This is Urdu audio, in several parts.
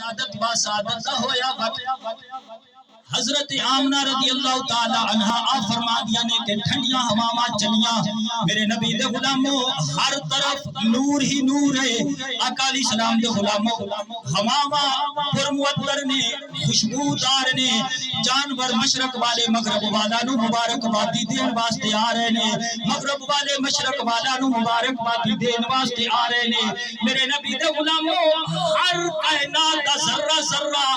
قیادت با سعادت دا ہویا وقت حضرت آمنہ رضی اللہ تعالی عنہ آپ فرما دیا نے کہ ٹھنڈیاں ہواما چلیاں میرے نبی دے غلاموں ہر طرف نور ہی نور ہے آقا علیہ السلام دے غلاموں ہواما پرمعطر نے خوشبودار نے جانور مشرق والے مغرب والا نو مبارک بادی دین واسطے آ رہے نے مغرب والے مشرق والا نو مبارک بادی دین واسطے آ رہے نے میرے نبی دے غلاموں ہر کائنات دا ذرہ ذرہ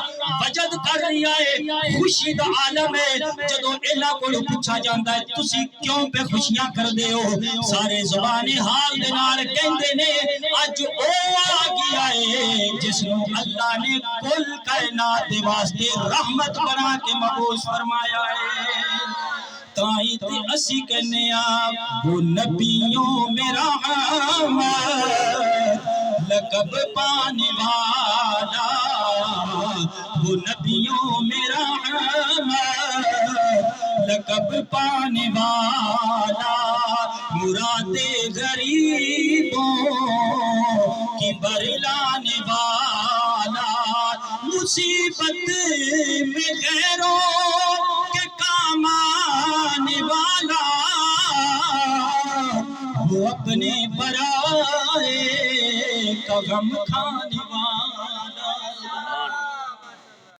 وجد کر رہی ہے خوشی دا عالم ہے جدو اللہ کو پوچھا جاندہ ہے تسی کیوں پہ خوشیاں کر دے ہو سارے زبان حال دنال کہندے نے آج او آگیا ہے جس نو اللہ نے کل کائنات دے واسطے رحمت بنا کے مبعوث فرمایا ہے تائیں تے اسی کہنے آپ وہ نبیوں میں رحمت لقب پانے والا وہ نبیوں میں رحمت لقب پانے والا مراد غریبوں کی برلانے والا مصیبت میں غیروں کے کام آنے والا وہ اپنے برائے کا غم کھانے والا